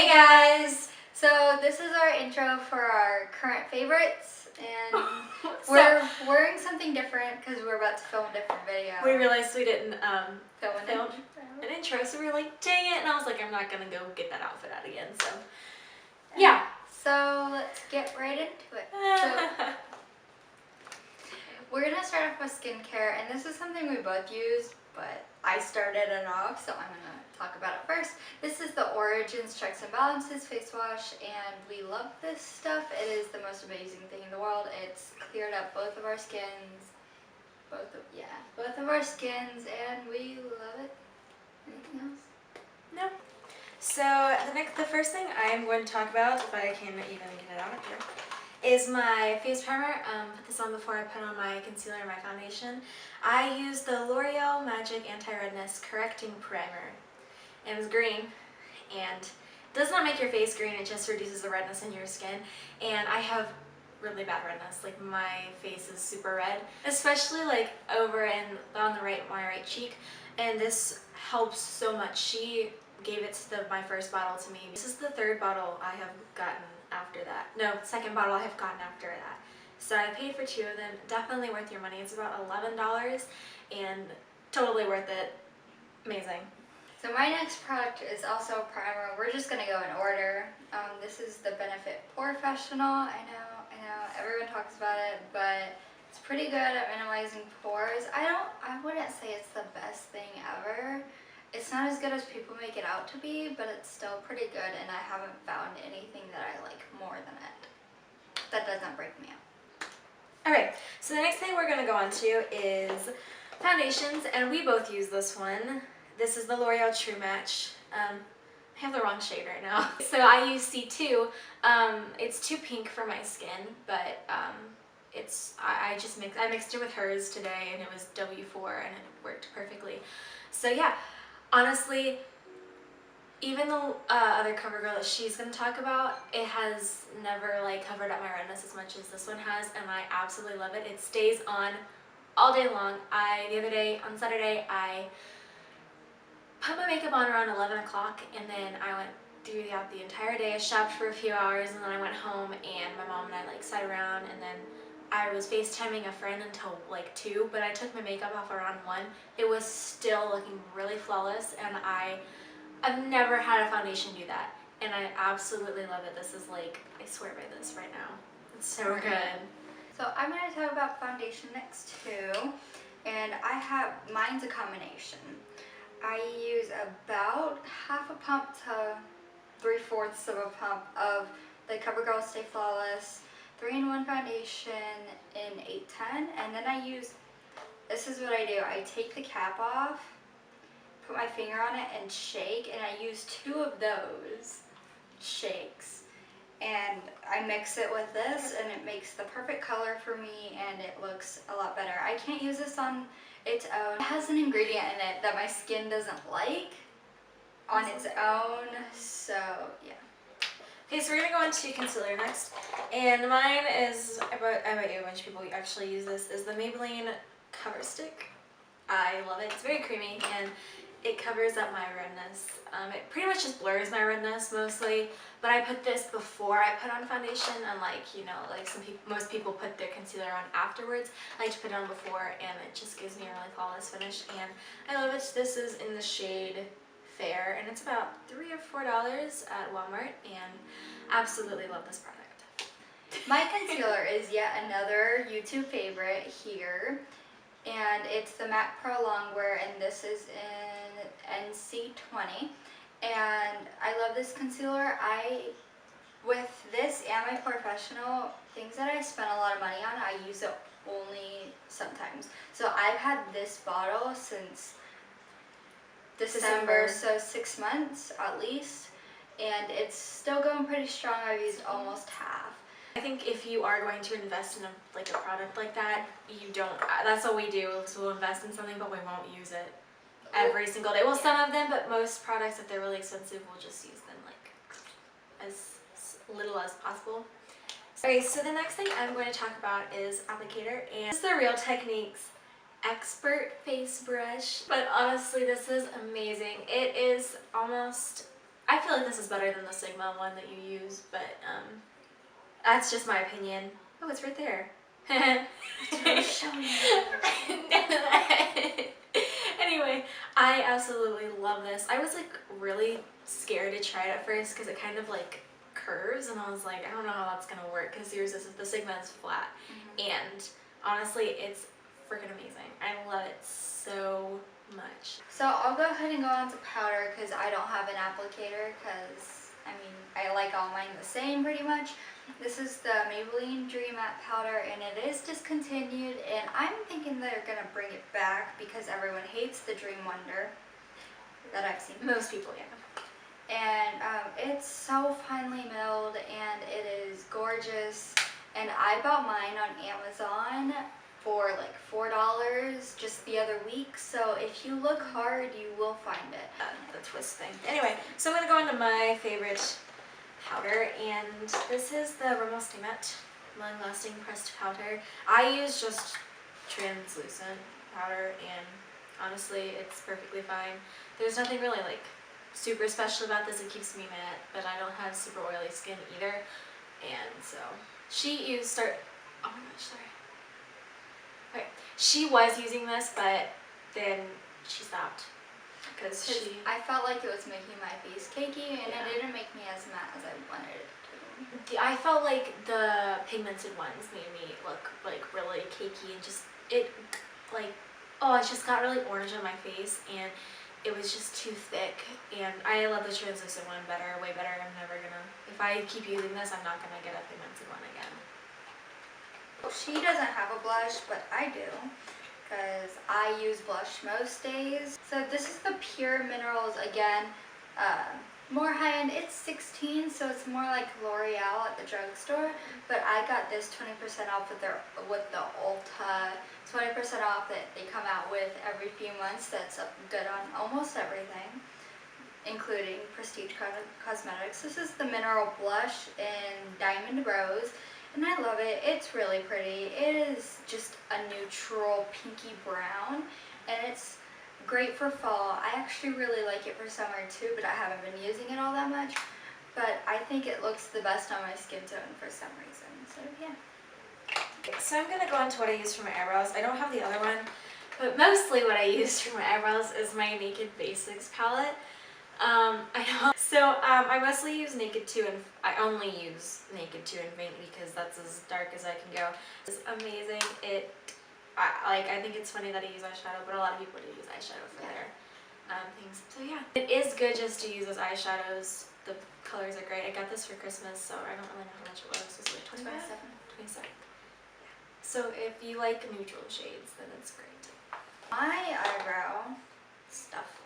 Hey guys! So this is our intro for our current favorites, and we're wearing something different because we're about to film a different video. We realized we didn't film an intro, so we were like, dang it, and I was like, I'm not gonna go get that outfit out again, so yeah. So let's get right into it. So, we're gonna start off with skincare, and this is something we both use, but I started it off, so I'm gonna talk about it first. This is the Origins Checks and Balances face wash, and we love this stuff. It is the most amazing thing in the world. It's cleared up both of our skins, both of our skins, and we love it. Anything else? No. So the first thing I'm going to talk about, if I can even get it out here, is my face primer. Put this on before I put on my concealer and my foundation. I use the L'Oreal Magic Anti-Redness Correcting Primer. It was green, and it does not make your face green, it just reduces the redness in your skin. And I have really bad redness, like my face is super red, especially like over and on the right, my right cheek, and this helps so much. She gave it to my first bottle to me. This is the third bottle I have gotten after that. No, second bottle I have gotten after that. So I paid for two of them. Definitely worth your money. It's about $11 and totally worth it. Amazing. So my next product is also a primer. We're just gonna go in order. This is the Benefit Porefessional. I know, everyone talks about it, but it's pretty good at minimizing pores. I wouldn't say it's the best thing ever. It's not as good as people make it out to be, but it's still pretty good, and I haven't found anything that I like more than it. That doesn't break me out. Alright, so the next thing we're gonna go on to is foundations, and we both use this one. This is the L'Oreal True Match. I have the wrong shade right now. So I use C2. It's too pink for my skin, but I mixed it with hers today, and it was W4, and it worked perfectly. So yeah, honestly, even the other Covergirl that she's gonna talk about, it has never like covered up my redness as much as this one has, and I absolutely love it. It stays on all day long. The other day on Saturday, I put my makeup on around 11 o'clock, and then I went throughout the entire day. I shopped for a few hours, and then I went home, and my mom and I like sat around, and then I was FaceTiming a friend until like 2, but I took my makeup off around 1. It was still looking really flawless, and I've never had a foundation do that, and I absolutely love it. This is like, I swear by this right now. It's so good. So I'm going to talk about foundation next too, and mine's a combination. I use about half a pump to 3/4 of a pump of the Covergirl Stay Flawless 3-in-1 foundation in 810, and then this is what I do. I take the cap off, put my finger on it, and shake, and I use 2 of those shakes, and I mix it with this, and it makes the perfect color for me, and it looks a lot better. I can't use this on its own. It has an ingredient in it that my skin doesn't like on its own, so yeah. Okay, so we're gonna go into concealer next, and mine is, I bet you a bunch of people actually use this, is the Maybelline Coverstick. I love it. It's very creamy, and it covers up my redness. It pretty much just blurs my redness mostly, but I put this before I put on foundation, unlike, like most people put their concealer on afterwards. I like to put it on before, and it just gives me a really flawless finish, and I love it. This is in the shade Fair, and it's about $3 or $4 at Walmart, and absolutely love this product. My concealer is yet another YouTube favorite here, and it's the MAC Pro Longwear, and this is in NC20, and I love this concealer. With this and my Porefessional, things that I spend a lot of money on, I use it only sometimes. So I've had this bottle since December, so 6 months at least, and it's still going pretty strong. I've used almost half. I think if you are going to invest in a product like that, that's what we do, is we'll invest in something, but we won't use it every single day. Well, some of them, but most products, if they're really expensive, we'll just use them like as little as possible. Okay, so the next thing I'm going to talk about is applicator, and this is the Real Techniques Expert Face Brush. But honestly, this is amazing. It is almost, I feel like this is better than the Sigma one that you use, but that's just my opinion. Oh, it's right there. Anyway, I absolutely love this. I was like really scared to try it at first because it kind of like curves, and I was like, I don't know how that's gonna work because yours is the Sigma is flat, and honestly, it's freaking amazing. I love it so much. So I'll go ahead and go on to powder because I don't have an applicator because I mean I like all mine the same pretty much. This is the Maybelline Dream Matte Powder and it is discontinued, and I'm thinking they're gonna bring it back because everyone hates the Dream Wonder that I've seen. Most people, yeah. And it's so finely milled and it is gorgeous, and I bought mine on Amazon for like $4 just the other week, so if you look hard you will find it. The twist thing. Anyway, so I'm going to go into my favorite powder, and this is the Rimmel Stay Matte Long Lasting Pressed Powder. I use just translucent powder, and honestly it's perfectly fine. There's nothing really like super special about this. It keeps me matte, but I don't have super oily skin either, and so she used oh my gosh, sorry. Okay, she was using this, but then she stopped because I felt like it was making my face cakey, and it didn't make me as matte as I wanted it to. I felt like the pigmented ones made me look like really cakey, and just it just got really orange on my face, and it was just too thick. And I love the translucent one better, way better. I'm never gonna, if I keep using this, I'm not gonna get a pigmented one again. She doesn't have a blush, but I do, because I use blush most days. So this is the Pure Minerals again, more high-end. It's $16, so it's more like L'Oreal at the drugstore, but I got this 20% off with the Ulta 20% off that they come out with every few months. That's good on almost everything, including Prestige Cosmetics. This is the Mineral Blush in Diamond Rose. And I love it. It's really pretty. It is just a neutral pinky brown, and it's great for fall. I actually really like it for summer too, but I haven't been using it all that much. But I think it looks the best on my skin tone for some reason. So yeah. So I'm going to go on to what I use for my eyebrows. I don't have the other one, but mostly what I use for my eyebrows is my Naked Basics palette. I know. So I mostly use Naked 2, and I only use Naked 2 and Faint because that's as dark as I can go. It's amazing. I think it's funny that I use eyeshadow, but a lot of people do use eyeshadow for their things. So yeah, it is good just to use as eyeshadows. The colors are great. I got this for Christmas, so I don't really know how much it was. Was it like 27? 27. Yeah. So if you like neutral shades, then it's great. My eyebrow stuff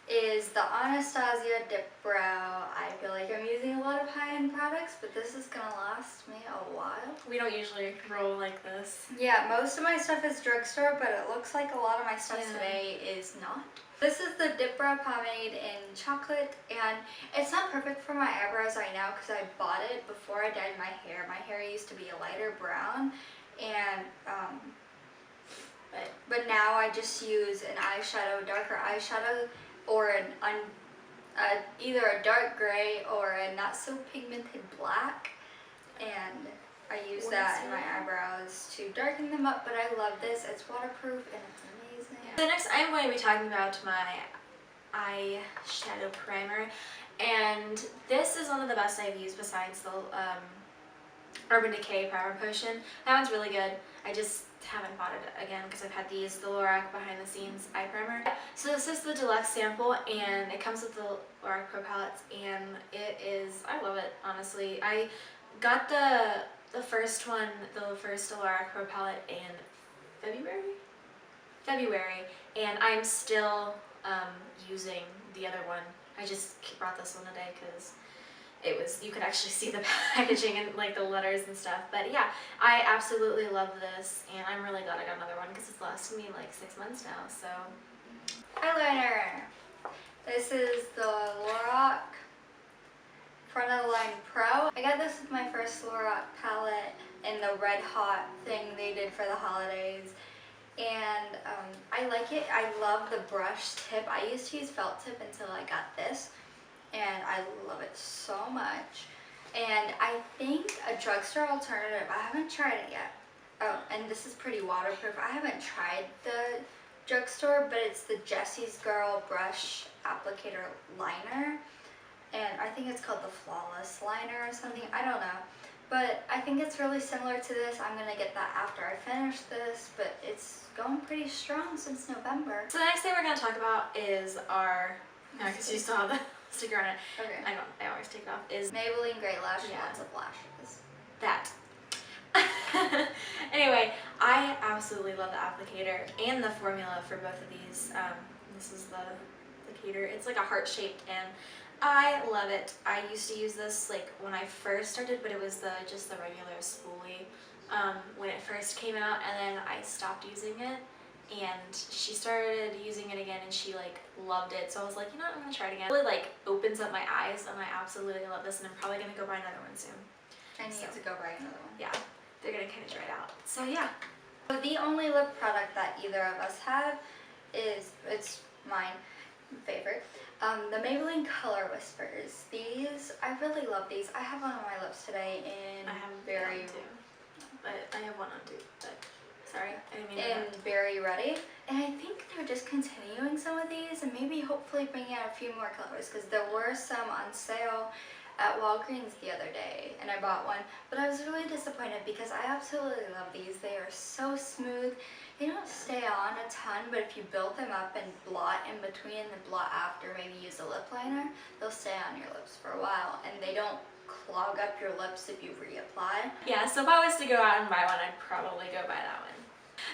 is the Anastasia Dipbrow. I feel like I'm using a lot of high-end products, but this is gonna last me a while. We don't usually roll like this. Yeah, most of my stuff is drugstore, but it looks like a lot of my stuff today is not. This is the Dipbrow Pomade in Chocolate, and it's not perfect for my eyebrows right now because I bought it before I dyed my hair. My hair used to be a lighter brown, and but now I just use an eyeshadow, darker eyeshadow, or either a dark gray or a not so pigmented black, and I use that in my eyebrows to darken them up. But I love this. It's waterproof and it's amazing. So next I'm going to be talking about my eyeshadow primer, and this is one of the best I've used besides the Urban Decay Primer Potion. That one's really good. I just haven't bought it again because I've had these, the Lorac Behind the Scenes Eye Primer. So this is the deluxe sample, and it comes with the Lorac Pro Palettes, and it is, I love it, honestly. I got the first one, the first Lorac Pro Palette in February, and I'm still using the other one. I just brought this one today because it was, you could actually see the packaging and like the letters and stuff. But yeah, I absolutely love this, and I'm really glad I got another one because it's lasted me like 6 months now. So eyeliner. This is the Lorac Front of the Line Pro. I got this with my first Lorac palette in the Red Hot thing they did for the holidays, and I like it. I love the brush tip. I used to use felt tip until I got this, and I love it so much. And I think a drugstore alternative, I haven't tried it yet. Oh, and this is pretty waterproof. I haven't tried the drugstore, but it's the Jessie's Girl Brush Applicator Liner. And I think it's called the Flawless Liner or something. I don't know. But I think it's really similar to this. I'm going to get that after I finish this, but it's going pretty strong since November. So the next thing we're going to talk about is our, because you still have the sticker on it. Okay. I always take it off. Is Maybelline Great Lash, Yeah. lots of lashes. that. Anyway, I absolutely love the applicator and the formula for both of these. This is the applicator. It's like a heart shaped, and I love it. I used to use this like when I first started, but it was just the regular spoolie when it first came out, and then I stopped using it, and she started using it again, and she like loved it. So I was like, you know what, I'm gonna try it again. It really like opens up my eyes, and I absolutely love this, and I'm probably gonna go buy another one soon. I need to go buy another one. Yeah, they're gonna kind of dry out. So yeah. So the only lip product that either of us have is, it's mine favorite, the Maybelline Color Whispers. These, I really love these. I have one on my lips today in I have Berry, one too, but I have one on too. But sorry, I didn't mean in Berry Ready, and I think they're discontinuing some of these, and maybe hopefully bringing out a few more colors, because there were some on sale at Walgreens the other day, and I bought one, but I was really disappointed because I absolutely love these. They are so smooth. They don't stay on a ton, but if you build them up and blot in between and blot after, maybe use a lip liner, they'll stay on your lips for a while, and they don't clog up your lips if you reapply. Yeah, so if I was to go out and buy one, I'd probably go buy that one.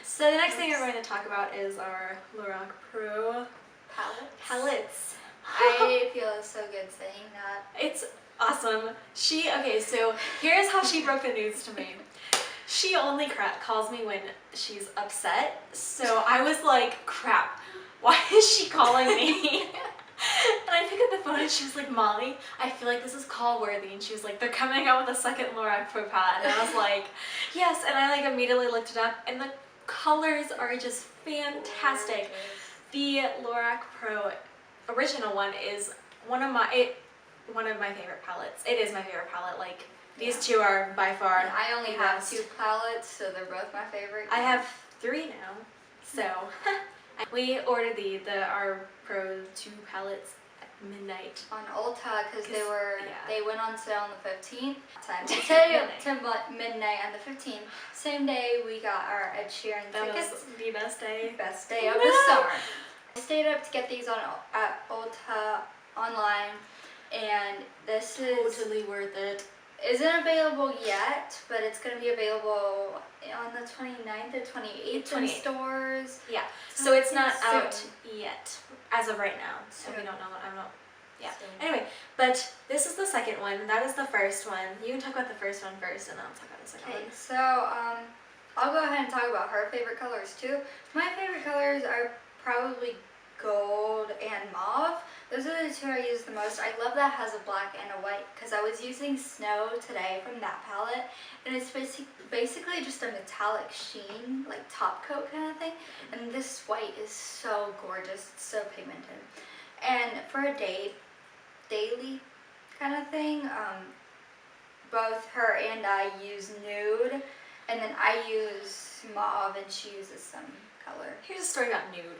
So the next thing we're going to talk about is our Lorac Pro Palettes. I feel so good saying that. It's awesome. Okay, so here's how she broke the news to me. She only calls me when she's upset, so I was like, crap, why is she calling me? And I pick up the phone and she was like, Molly, I feel like this is call worthy. And she was like, they're coming out with a second Lorac Pro Palette. And I was like, yes. And I like immediately looked it up, and the colors are just fantastic. The Lorac Pro original one is one of my favorite palettes. It is my favorite palette. Like, these two are by far. And I only have 2 palettes, so they're both my favorite. I have 3 now. So we ordered our Pro 2 palettes at midnight on Ulta, because they went on sale on the 15th. To midnight on the 15th. Same day we got our Ed Sheeran tickets. That was the best day. Best day of the summer. I stayed up to get these at Ulta online, and this is totally worth it. Isn't available yet, but it's going to be available on the 29th or 28th in stores. Yeah, so it's not out yet as of right now, so we don't know. Yeah. Anyway, but this is the second one. That is the first one. You can talk about the first one first, and then I'll talk about the second one. Okay, so I'll go ahead and talk about her favorite colors too. My favorite colors are probably gold and mauve. Those are the 2 I use the most. I love that it has a black and a white, because I was using Snow today from that palette, and it's basically just a metallic sheen, like top coat kind of thing, and this white is so gorgeous. It's so pigmented. And for a daily kind of thing, both her and I use nude, and then I use mauve and she uses some color. Here's a story about nude.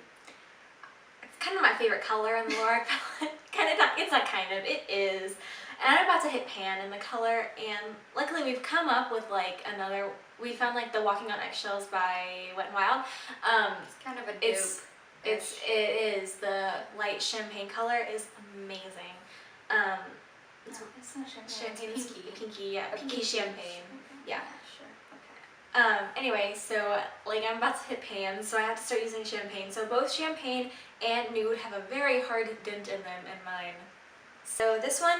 Kind of my favorite color in the Lorac palette. It is. And I'm about to hit pan in the color, and luckily we've come up with like we found like the Walking on Eggshells by Wet n Wild. It's kind of a dupe. It is. The light champagne color is amazing. It's not champagne. It's pinky, pinky champagne. Yeah. Sure. Okay. Anyway, so like I'm about to hit pan, so I have to start using champagne. So both champagne and nude have a very hard dent in them in mine. So this one,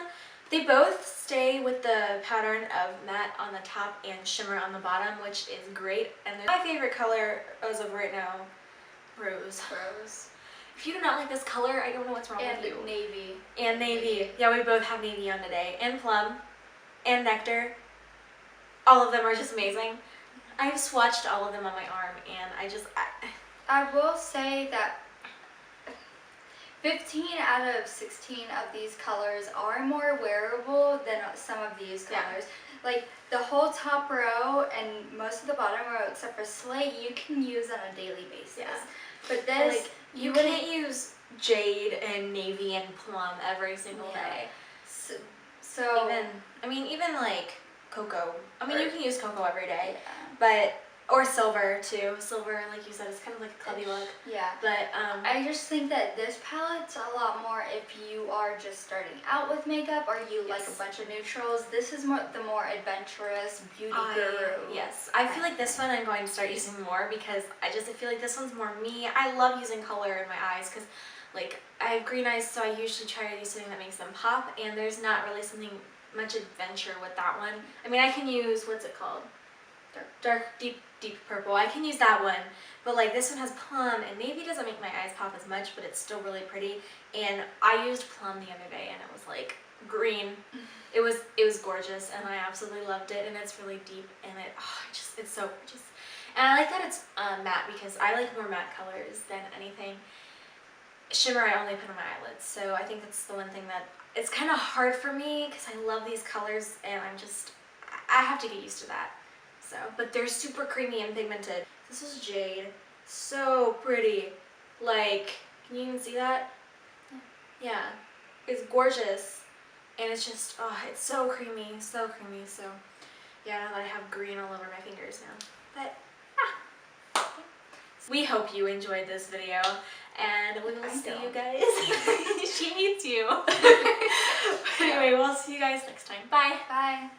they both stay with the pattern of matte on the top and shimmer on the bottom, which is great. And my favorite color as of right now, rose. If you do not like this color, I don't know what's wrong with you. And navy. Yeah, we both have navy on today. And plum. And nectar. All of them are just amazing. I've swatched all of them on my arm, and I will say that 15 out of 16 of these colors are more wearable than some of these colors. Like the whole top row and most of the bottom row except for Slate, you can use on a daily basis. Yeah. But this, like, you can't use jade and navy and plum every single day. So even like cocoa. You can use cocoa every day, yeah. or silver too. Silver, like you said, is kind of like a clubby look. Yeah. But I just think that this palette's a lot more if you are just starting out with makeup or you like a bunch of neutrals. This is the more adventurous beauty guru. Yes, I feel like this one I'm going to start using more because I feel like this one's more me. I love using color in my eyes because like I have green eyes, so I usually try to use something that makes them pop, and there's not really something much adventure with that one. I can use, what's it called? Dark, deep purple. I can use that one, but like this one has plum, and maybe it doesn't make my eyes pop as much, but it's still really pretty. And I used plum the other day, and it was like green. It was gorgeous, and I absolutely loved it. And it's really deep, and it's so gorgeous. And I like that it's matte because I like more matte colors than anything. Shimmer I only put on my eyelids, so I think that's the one thing that it's kind of hard for me because I love these colors, and I have to get used to that. So, but they're super creamy and pigmented. This is jade, so pretty. Like, can you even see that? Yeah, it's gorgeous, and it's just it's so creamy, so creamy. So, yeah, now that I have green all over my fingers now, but we hope you enjoyed this video, and we will see you guys. She hates you. Anyway, we'll see you guys next time. Bye. Bye.